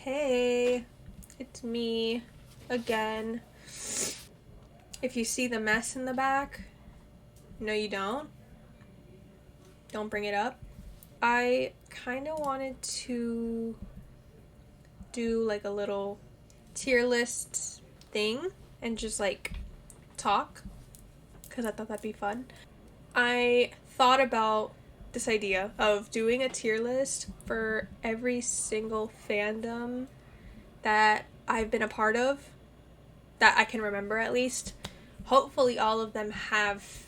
Hey, it's me again. If you see the mess in the back, no, you don't. Don't bring it up. I kind of wanted to do like a little tier list thing and just like talk because I thought that'd be fun. I thought about this idea of doing a tier list for every single fandom that I've been a part of, that I can remember at least. Hopefully all of them have,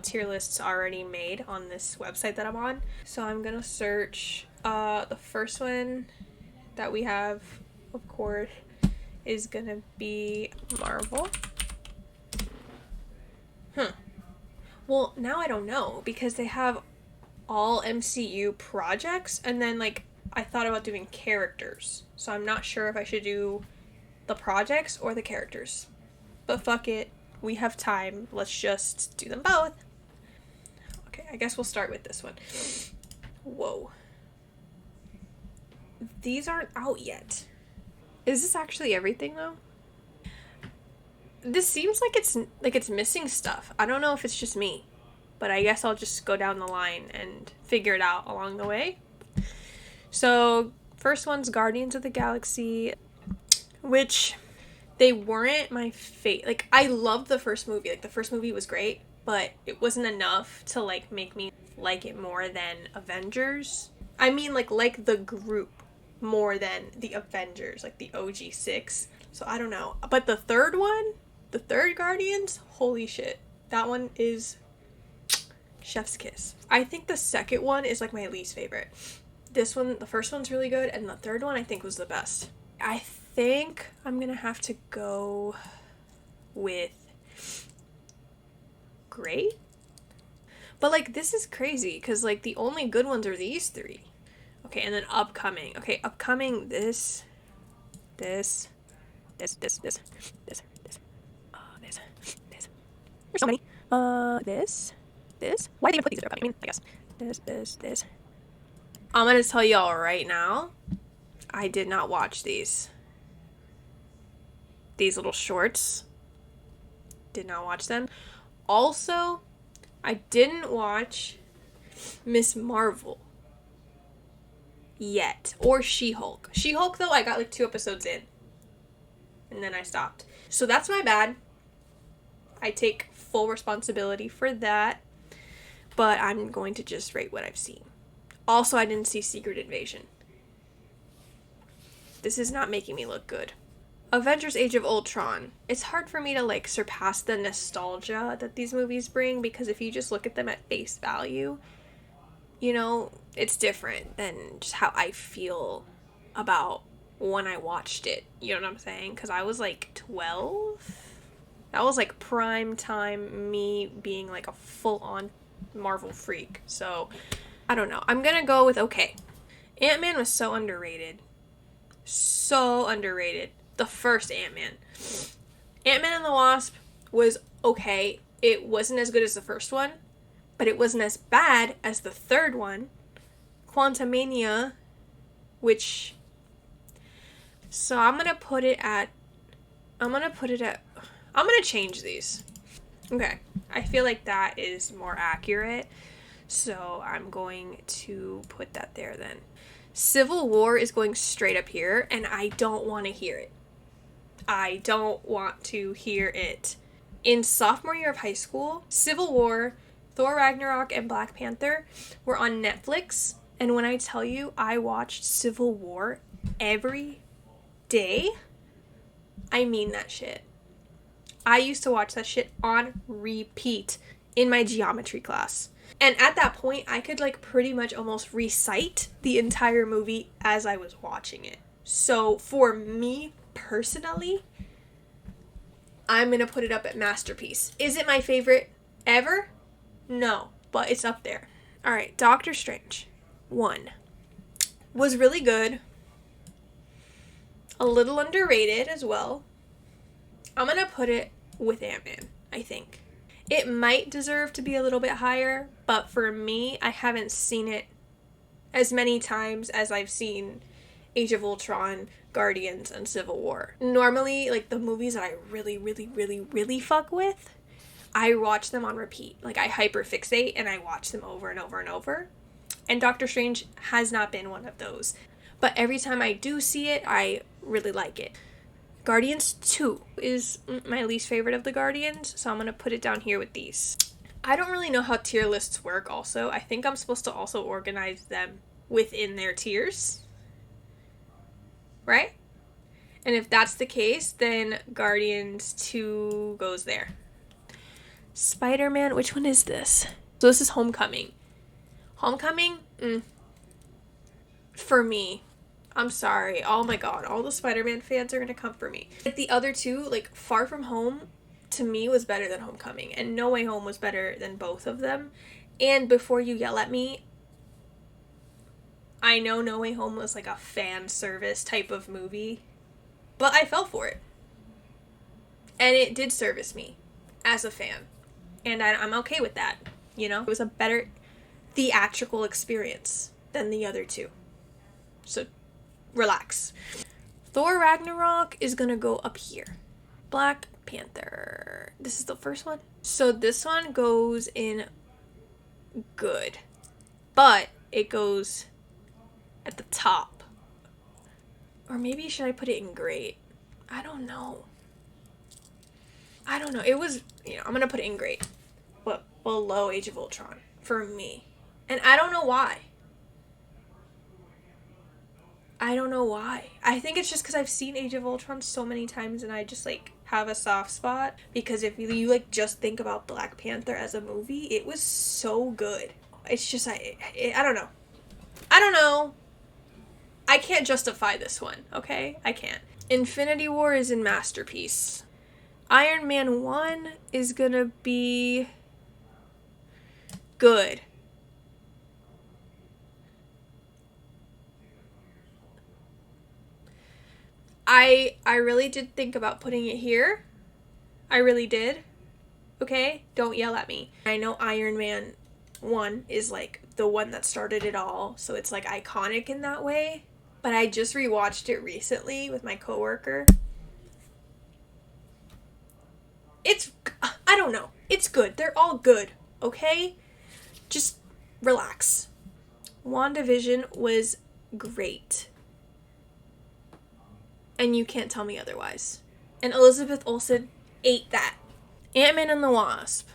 tier lists already made on this website that I'm on. So I'm gonna search. The first one that we have, of course, is gonna be Marvel. Well, now I don't know because they have all MCU projects, and then I thought about doing characters. So I'm not sure if I should do the projects or the characters. But fuck it. We have time. Let's just do them both. Okay, I guess we'll start with this one. Whoa. These aren't out yet. Is this actually everything though? This seems like it's missing stuff. I don't know if it's just me, but I guess I'll just go down the line and figure it out along the way. So, first one's Guardians of the Galaxy, which they weren't my favorite. I loved the first movie. The first movie was great, but it wasn't enough to make me like it more than Avengers. I mean like the group more than the Avengers, like the OG 6. So I don't know. But the third one, the third Guardians, holy shit. That one is chef's kiss. I think the second one is my least favorite. This one, the first one's really good, and the third one I think was the best. I think I'm gonna have to go with great. But this is crazy because the only good ones are these three. Okay, and then upcoming. Okay, upcoming this. There's so many. This. Why did they even put these upcoming? I mean, I guess. This. I'm gonna tell y'all right now, I did not watch these. These little shorts. Did not watch them. Also, I didn't watch Miss Marvel yet. Or She-Hulk. She-Hulk, though, I got 2 episodes in. And then I stopped. So that's my bad. I take full responsibility for that. But I'm going to just rate what I've seen. Also, I didn't see Secret Invasion. This is not making me look good. Avengers Age of Ultron. It's hard for me to surpass the nostalgia that these movies bring, because if you just look at them at face value, it's different than just how I feel about when I watched it. You know what I'm saying? Because I was 12. That was prime time me being a full-on Marvel freak. So I don't know. I'm gonna go with okay. Ant-Man was so underrated. So underrated. The first Ant-Man. Ant-Man and the Wasp was okay. It wasn't as good as the first one, but it wasn't as bad as the third one. Quantumania, which... So I'm gonna change these. Okay. I feel like that is more accurate. So I'm going to put that there then. Civil War is going straight up here, and I don't want to hear it. I don't want to hear it. In sophomore year of high school, Civil War, Thor Ragnarok, and Black Panther were on Netflix, and when I tell you I watched Civil War every day, I mean that shit. I used to watch that shit on repeat in my geometry class. And at that point, I could pretty much almost recite the entire movie as I was watching it. So for me personally, I'm going to put it up at masterpiece. Is it my favorite ever? No, but it's up there. All right, Doctor Strange 1 was really good. A little underrated as well. I'm going to put it with Ant-Man, I think. It might deserve to be a little bit higher, but for me, I haven't seen it as many times as I've seen Age of Ultron, Guardians, and Civil War. Normally, like, the movies that I really, really, really, really fuck with, I watch them on repeat. Like, I hyperfixate and I watch them over and over and over. And Doctor Strange has not been one of those. But every time I do see it, I really like it. Guardians 2 is my least favorite of the Guardians, so I'm going to put it down here with these. I don't really know how tier lists work also. I think I'm supposed to also organize them within their tiers. Right? And if that's the case, then Guardians 2 goes there. Spider-Man, which one is this? So this is Homecoming. Homecoming? For me. I'm sorry. Oh my god. All the Spider-Man fans are going to come for me. Like the other two, like Far From Home, to me was better than Homecoming. And No Way Home was better than both of them. And Before You Yell at Me, I know No Way Home was like a fan service type of movie, but I fell for it. And it did service me as a fan. And I'm okay with that, you know? It was a better theatrical experience than the other two. So, relax. Thor Ragnarok is gonna go up here. Black Panther. This is the first one. So this one goes in good. But it goes at the top. Or maybe should I put it in great? I don't know. It was, I'm gonna put it in great. But below Age of Ultron. For me. And I don't know why. I think it's just because I've seen Age of Ultron so many times and I just, like, have a soft spot. Because if you like, just think about Black Panther as a movie, it was so good. It's just, I don't know. I can't justify this one, okay? I can't. Infinity War is in Masterpiece. Iron Man 1 is gonna be good. I really did think about putting it here. I really did. Okay? Don't yell at me. I know Iron Man 1 is like the one that started it all, so it's like iconic in that way. But I just rewatched it recently with my coworker. I don't know. It's good. They're all good, okay? Just relax. WandaVision was great. And you can't tell me otherwise. And Elizabeth Olsen ate that. Ant-Man and the Wasp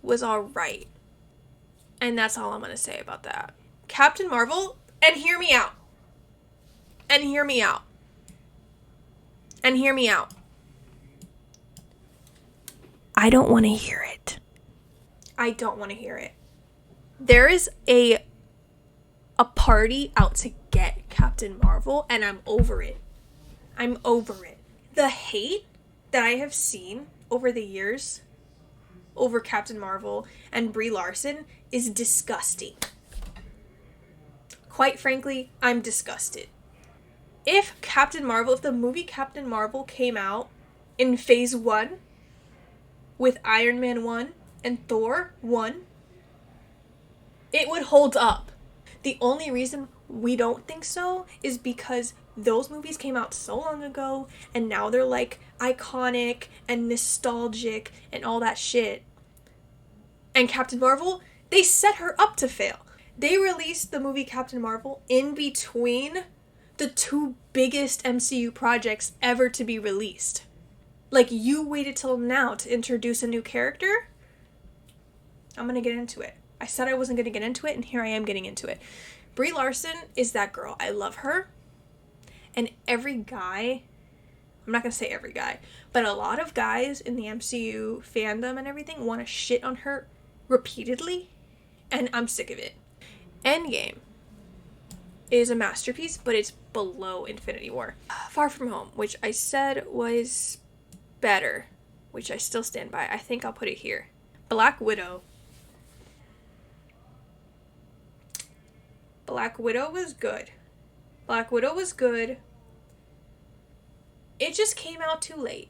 was alright. And that's all I'm going to say about that. Captain Marvel, and hear me out. And hear me out. And hear me out. I don't want to hear it. I don't want to hear it. There is a party out to get Captain Marvel, and I'm over it. I'm over it. The hate that I have seen over the years over Captain Marvel and Brie Larson is disgusting. Quite frankly, I'm disgusted. If the movie Captain Marvel came out in phase 1 with Iron Man 1 and Thor 1, it would hold up. The only reason we don't think so is because those movies came out so long ago and now they're like iconic and nostalgic and all that shit. And Captain Marvel, they set her up to fail. They released the movie Captain Marvel in between the two biggest MCU projects ever to be released. Like, you waited till now to introduce a new character? I'm gonna get into it. I said I wasn't gonna get into it, and here I am getting into it. Brie Larson is that girl. I love her. And every guy, I'm not gonna say every guy, but a lot of guys in the MCU fandom and everything want to shit on her repeatedly, and I'm sick of it. Endgame is a masterpiece, but it's below Infinity War. Far From Home, which I said was better, which I still stand by. I think I'll put it here. Black Widow. Black Widow was good. Black Widow was good. It just came out too late.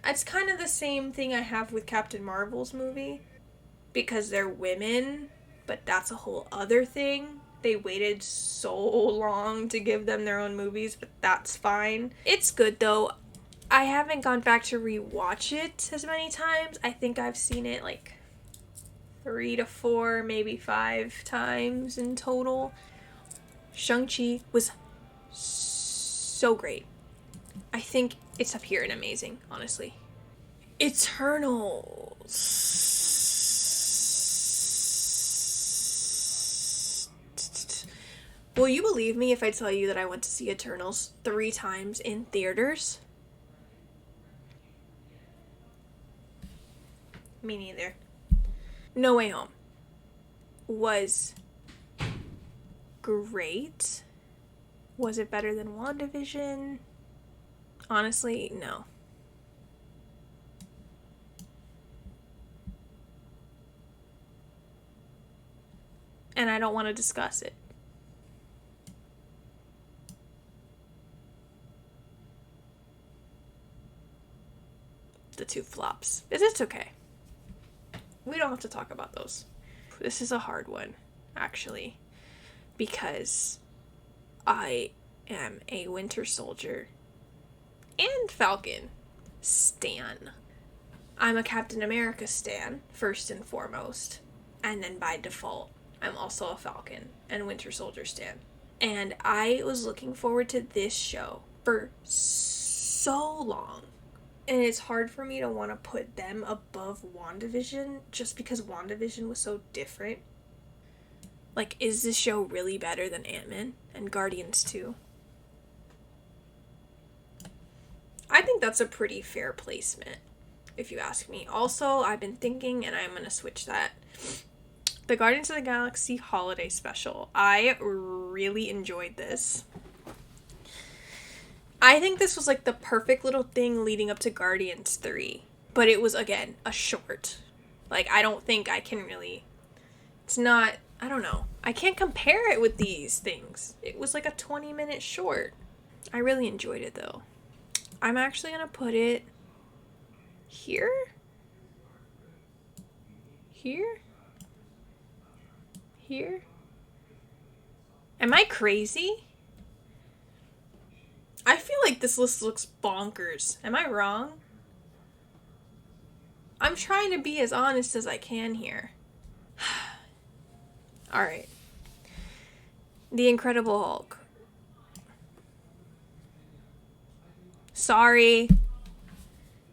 It's kind of the same thing I have with Captain Marvel's movie. Because they're women, but that's a whole other thing. they waited so long to give them their own movies, but that's fine. It's good though. I haven't gone back to rewatch it as many times. I think I've seen it like 3 to 4, maybe 5 times in total. Shang-Chi was so great. I think it's up here and amazing, honestly. Eternals. Will you believe me if I tell you that I went to see Eternals 3 times in theaters? Me neither. No Way Home was great. Was it better than WandaVision? Honestly, no. And I don't want to discuss it. The 2 flops. It's okay. We don't have to talk about those. This is a hard one, actually, because I am a Winter Soldier and Falcon stan. I'm a Captain America stan, first and foremost, and then by default, I'm also a Falcon and Winter Soldier stan. And I was looking forward to this show for so long. And it's hard for me to want to put them above WandaVision just because WandaVision was so different. Like, is this show really better than Ant-Man and Guardians 2? I think that's a pretty fair placement, if you ask me. Also, I've been thinking, and I'm going to switch that. The Guardians of the Galaxy Holiday Special. I really enjoyed this. I think this was like the perfect little thing leading up to Guardians 3. But it was, again, a short. Like, I don't think I can really... It's not... I don't know. I can't compare it with these things. It was like a 20-minute short. I really enjoyed it, though. I'm actually going to put it... here? Here? Here? Am I crazy? I feel like this list looks bonkers. Am I wrong? I'm trying to be as honest as I can here. Alright. The Incredible Hulk. Sorry.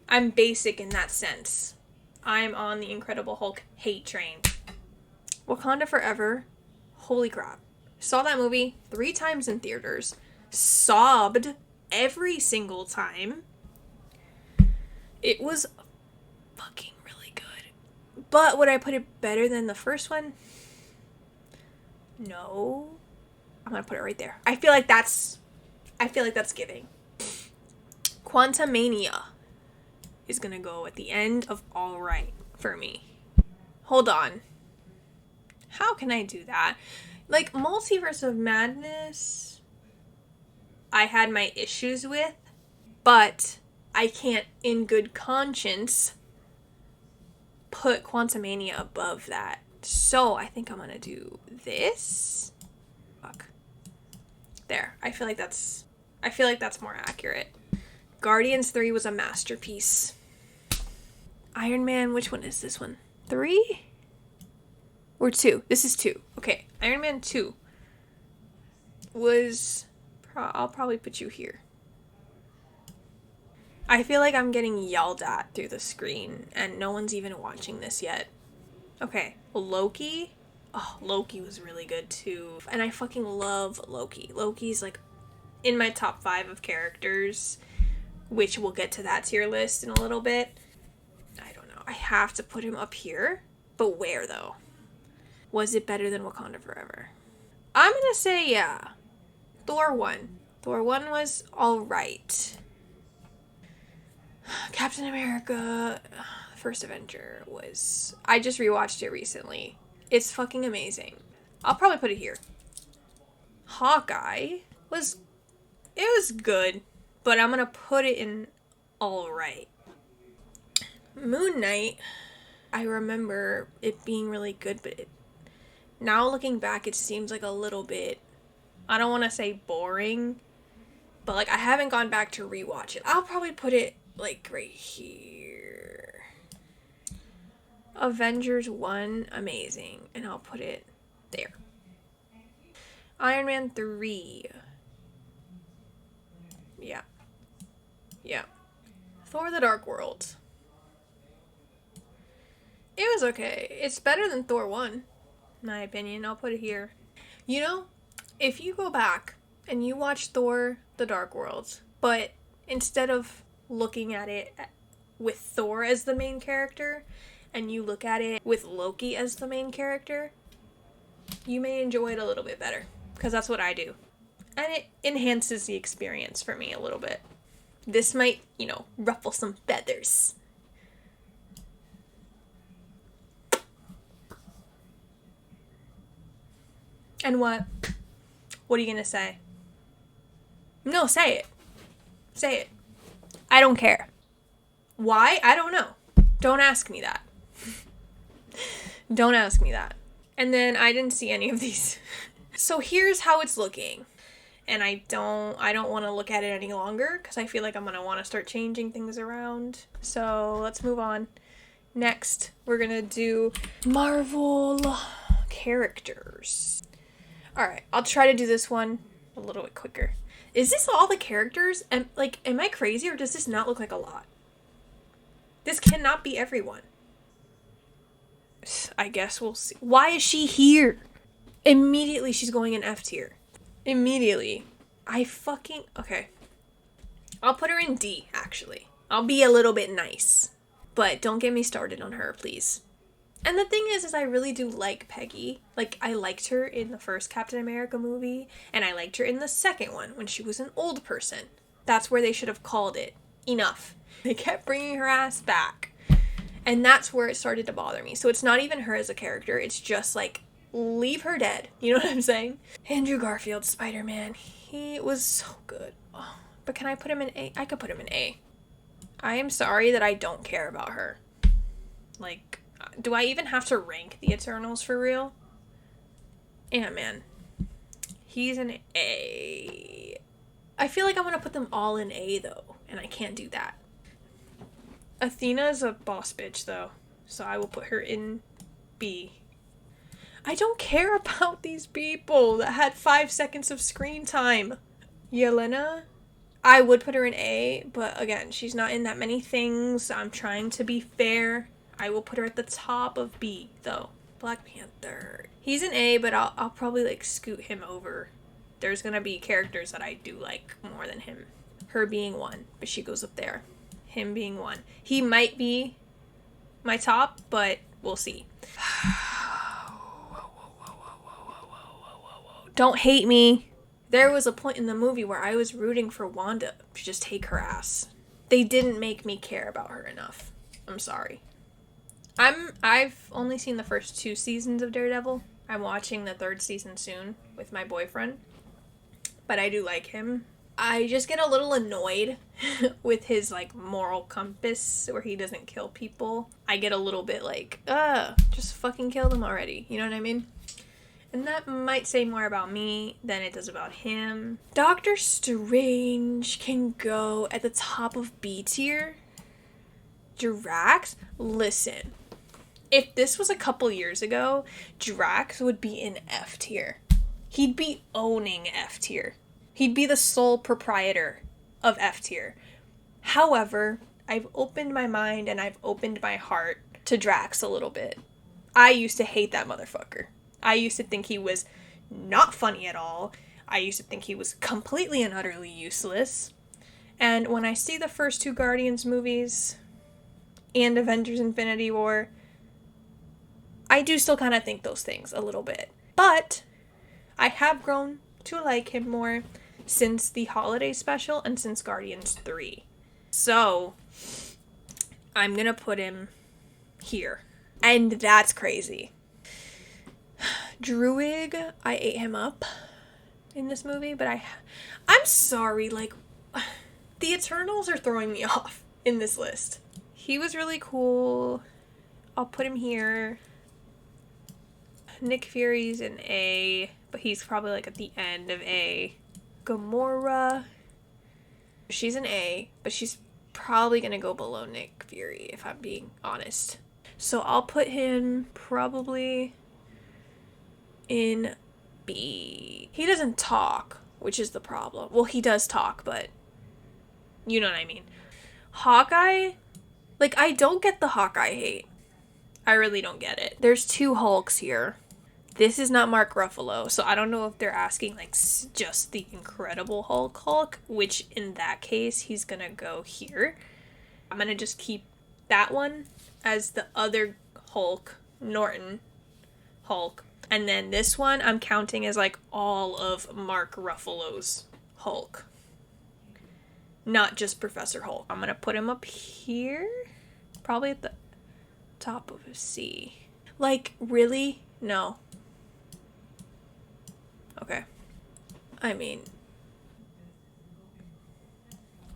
I'm basic in that sense. I'm on the Incredible Hulk hate train. Wakanda Forever. Holy crap. Saw that movie 3 times in theaters. Sobbed every single time. It was fucking really good. But would I put it better than the first one? No. I'm gonna put it right there. I feel like that's giving. Quantumania is gonna go at the end of All Right for me. Hold on. How can I do that? Like, Multiverse of Madness... I had my issues with, but I can't, in good conscience, put Quantumania above that. So I think I'm gonna do this. Fuck. There. I feel like that's more accurate. Guardians 3 was a masterpiece. Iron Man, which one is this one? 3? Or 2? This is 2. Okay. Iron Man 2 was... I'll probably put you here. I feel like I'm getting yelled at through the screen, and no one's even watching this yet. Okay, Loki. Oh, Loki was really good too. And I fucking love Loki. Loki's like in my top 5 of characters, which we'll get to that tier list in a little bit. I don't know. I have to put him up here. But where though? Was it better than Wakanda Forever? I'm gonna say yeah. Thor 1. Thor 1 was alright. Captain America, First Avenger was... I just rewatched it recently. It's fucking amazing. I'll probably put it here. Hawkeye was... It was good, but I'm gonna put it in alright. Moon Knight, I remember it being really good, but Now looking back, it seems like a little bit, I don't want to say boring, but like I haven't gone back to rewatch it. I'll probably put it like right here. Avengers 1, amazing. And I'll put it there. Iron Man 3. Yeah. Yeah. Thor the Dark World. It was okay. It's better than Thor 1, in my opinion. I'll put it here. You know, if you go back and you watch Thor the Dark World, but instead of looking at it with Thor as the main character, and you look at it with Loki as the main character, you may enjoy it a little bit better. Because that's what I do. And it enhances the experience for me a little bit. This might, ruffle some feathers. And what? What are you gonna say? No, say it. Say it. I don't care. Why? I don't know. Don't ask me that. Don't ask me that. And then I didn't see any of these. So here's how it's looking. And I don't want to look at it any longer because I feel like I'm going to want to start changing things around. So let's move on. Next, we're going to do Marvel characters. All right, I'll try to do this one a little bit quicker. Is this all the characters? Am I crazy or does this not look like a lot? This cannot be everyone. I guess we'll see. Why is she here? Immediately she's going in F tier. Immediately. Okay. I'll put her in D, actually. I'll be a little bit nice. But don't get me started on her, please. And the thing is I really do like Peggy. Like, I liked her in the first Captain America movie, and I liked her in the second one when she was an old person. That's where they should have called it. Enough. They kept bringing her ass back. And that's where it started to bother me. So it's not even her as a character. It's just like, leave her dead. You know what I'm saying? Andrew Garfield, Spider-Man. He was so good. Oh, but can I put him in A? I could put him in A. I am sorry that I don't care about her. Like, do I even have to rank the Eternals for real? Ant-Man. He's an A. I feel like I want to put them all in A, though. And I can't do that. Athena's a boss bitch, though. So I will put her in B. I don't care about these people that had 5 seconds of screen time. Yelena, I would put her in A, but again, she's not in that many things. I'm trying to be fair. I will put her at the top of B, though. Black Panther. He's an A, but I'll probably, like, scoot him over. There's gonna be characters that I do like more than him. Her being one, but she goes up there. Him being one. He might be my top, but we'll see. Don't hate me. There was a point in the movie where I was rooting for Wanda to just take her ass. They didn't make me care about her enough. I'm sorry. I've only seen the first 2 seasons of Daredevil. I'm watching the 3rd season soon with my boyfriend. But I do like him. I just get a little annoyed with his, like, moral compass where he doesn't kill people. I get a little bit like, just fucking kill them already. You know what I mean? And that might say more about me than it does about him. Doctor Strange can go at the top of B tier. Drax? Listen. If this was a couple years ago, Drax would be in F tier. He'd be owning F tier. He'd be the sole proprietor of F tier. However, I've opened my mind and I've opened my heart to Drax a little bit. I used to hate that motherfucker. I used to think he was not funny at all. I used to think he was completely and utterly useless. And when I see the first 2 Guardians movies and Avengers Infinity War, I do still kind of think those things a little bit. But I have grown to like him more since the holiday special and since Guardians 3. So, I'm gonna put him here. And that's crazy. Druig, I ate him up in this movie, but I'm sorry, like, the Eternals are throwing me off in this list. He was really cool. I'll put him here. Nick Fury's an A, but he's probably like at the end of A. Gamora, she's an A, but she's probably gonna go below Nick Fury if I'm being honest. So I'll put him probably in B. He doesn't talk, which is the problem. Well, he does talk, but you know what I mean. Hawkeye, like, I don't get the Hawkeye hate. I really don't get it. There's two Hulks here. This is not Mark Ruffalo, so I don't know if they're asking, like, just the Incredible Hulk, which in that case, he's gonna go here. I'm gonna just keep that one as the other Hulk, Norton Hulk. And then this one, I'm counting as, like, all of Mark Ruffalo's Hulk. Not just Professor Hulk. I'm gonna put him up here. Probably at the top of a C. Like, really? No. Okay. I mean,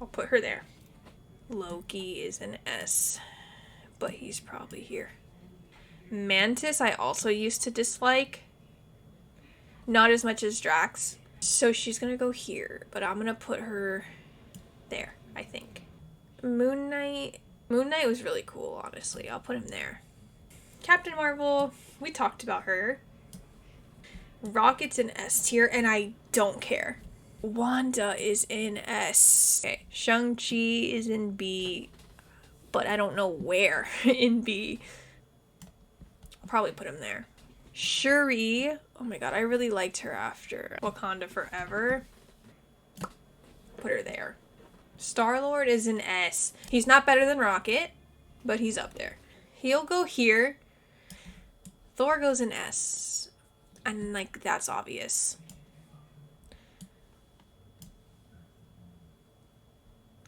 I'll put her there. Loki is an S, but he's probably here. Mantis I also used to dislike. Not as much as Drax. So she's gonna go here, but I'm gonna put her there, I think. Moon Knight was really cool, honestly. I'll put him there. Captain Marvel, we talked about her. Rocket's in S tier, and I don't care. Wanda is in S. Okay, Shang-Chi is in B, but I don't know where in B. I'll probably put him there. Shuri, oh my god, I really liked her after Wakanda Forever. Put her there. Star-Lord is an S. He's not better than Rocket, but he's up there. He'll go here. Thor goes in S. And, like, that's obvious.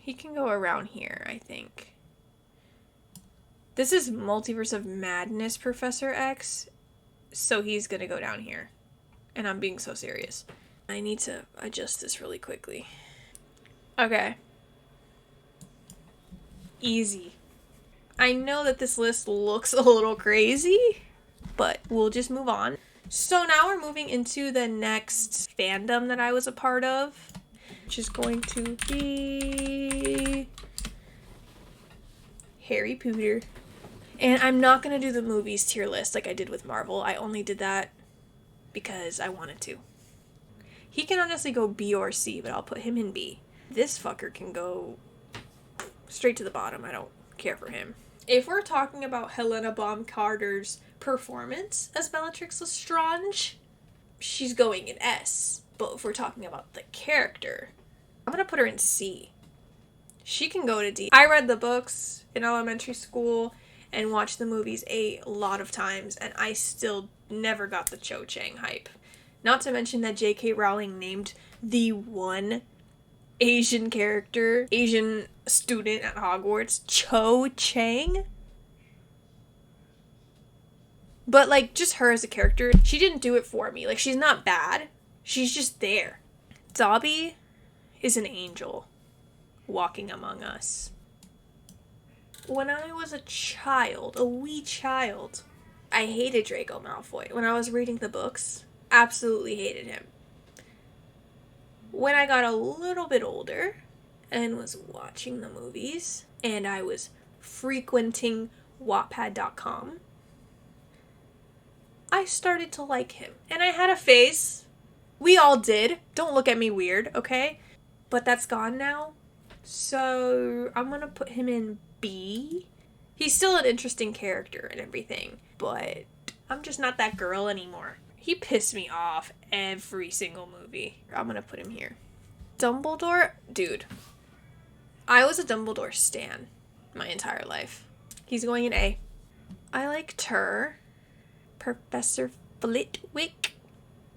He can go around here, I think. This is Multiverse of Madness Professor X, so he's gonna go down here. And I'm being so serious. I need to adjust this really quickly. Okay. Easy. I know that this list looks a little crazy, but we'll just move on. So now we're moving into the next fandom that I was a part of, which is going to be Harry Potter. And I'm not going to do the movies tier list like I did with Marvel. I only did that because I wanted to. He can honestly go B or C, but I'll put him in B. This fucker can go straight to the bottom. I don't care for him. If we're talking about Helena Bonham Carter's performance as Bellatrix Lestrange, she's going in S. But if we're talking about the character, I'm gonna put her in C. She can go to D. I read the books in elementary school and watched the movies a lot of times, and I still never got the Cho Chang hype. Not to mention that J.K. Rowling named the one Asian character, Asian student at Hogwarts, Cho Chang. But, like, just her as a character, she didn't do it for me. Like, she's not bad. She's just there. Dobby is an angel walking among us. When I was a child, a wee child, I hated Draco Malfoy. When I was reading the books, absolutely hated him. When I got a little bit older and was watching the movies, and I was frequenting Wattpad.com, I started to like him. And I had a phase. We all did. Don't look at me weird, okay? But that's gone now. So I'm gonna put him in B. He's still an interesting character and everything, but I'm just not that girl anymore. He pissed me off every single movie. I'm gonna put him here. Dumbledore? Dude. I was a Dumbledore stan my entire life. He's going in A. I liked her. Professor Flitwick.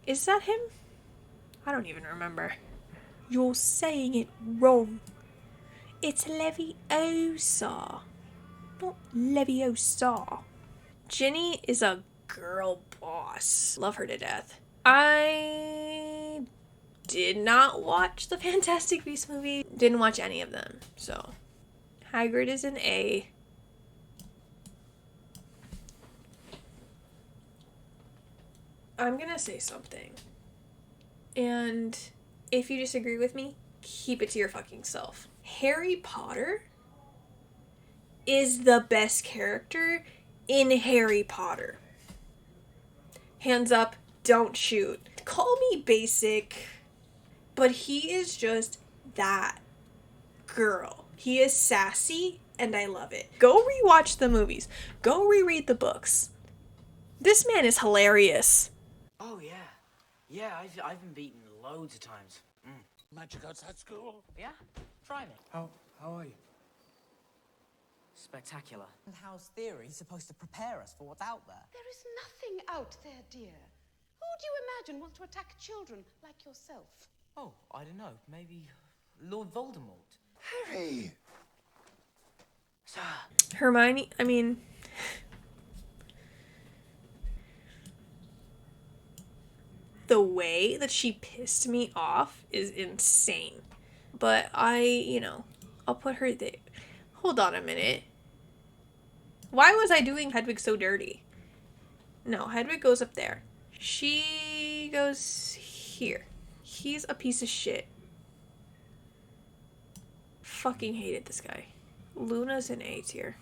Is that him? I don't even remember. You're saying it wrong. It's Leviosa, not Leviosa. Ginny is a girl boss. Love her to death. I did not watch the Fantastic Beasts movie. Didn't watch any of them, so. Hagrid is an A. I'm gonna say something. And if you disagree with me, keep it to your fucking self. Harry Potter is the best character in Harry Potter. Hands up, don't shoot. Call me basic, but he is just that girl. He is sassy, and I love it. Go rewatch the movies. Go reread the books. This man is hilarious. Oh, yeah. Yeah, I've been beaten loads of times. Magic outside school? Yeah? Try me. How are you? Spectacular. And how's theory supposed to prepare us for what's out there? There is nothing out there, dear. Who do you imagine wants to attack children like yourself? Oh, I don't know. Maybe Lord Voldemort. Harry! Sir. Hermione, I mean... The way that she pissed me off is insane. But I'll put her there. Hold on a minute. Why was I doing Hedwig so dirty? No, Hedwig goes up there. She goes here. He's a piece of shit. Fucking hated this guy. Luna's an A tier.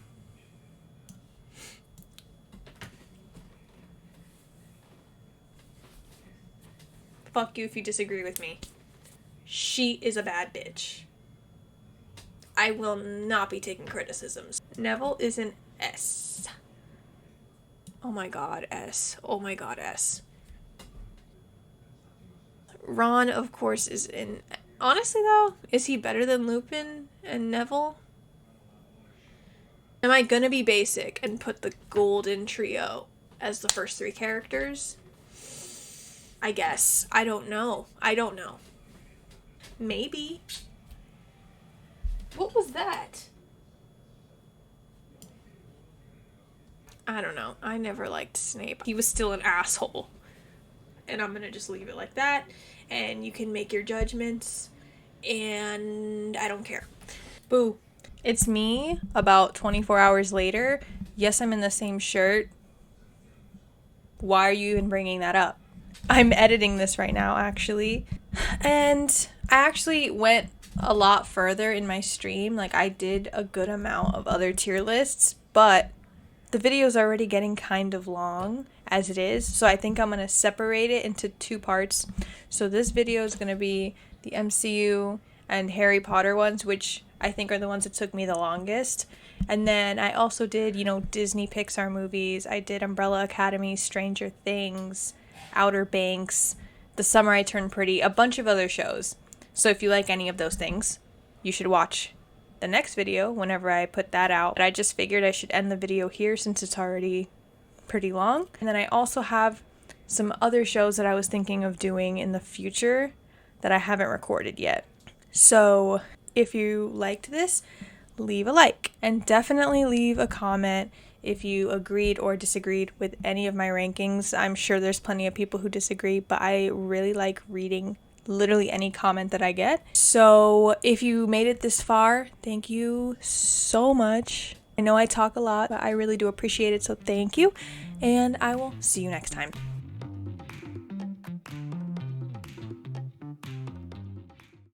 Fuck you if you disagree with me. She is a bad bitch. I will not be taking criticisms. Neville is an S. Oh my god, S. Oh my god, S. Ron, of course, is in... Honestly, though, is he better than Lupin and Neville? Am I gonna be basic and put the golden trio as the first three characters? I guess. I don't know. Maybe. What was that? I don't know. I never liked Snape. He was still an asshole. And I'm gonna just leave it like that. And you can make your judgments. And I don't care. Boo. It's me about 24 hours later. Yes, I'm in the same shirt. Why are you even bringing that up? I'm editing this right now, actually. And I actually went a lot further in my stream. Like, I did a good amount of other tier lists, but the video's already getting kind of long as it is. So I think I'm going to separate it into two parts. So this video is going to be the MCU and Harry Potter ones, which I think are the ones that took me the longest. And then I also did, Disney Pixar movies. I did Umbrella Academy, Stranger Things, Outer Banks, The Summer I Turned Pretty, a bunch of other shows. So if you like any of those things, you should watch the next video whenever I put that out. But I just figured I should end the video here since it's already pretty long. And then I also have some other shows that I was thinking of doing in the future that I haven't recorded yet. So if you liked this, leave a like and definitely leave a comment if you agreed or disagreed with any of my rankings. I'm sure there's plenty of people who disagree, but I really like reading literally any comment that I get. So if you made it this far, thank you so much. I know I talk a lot, but I really do appreciate it, so thank you, and I will see you next time.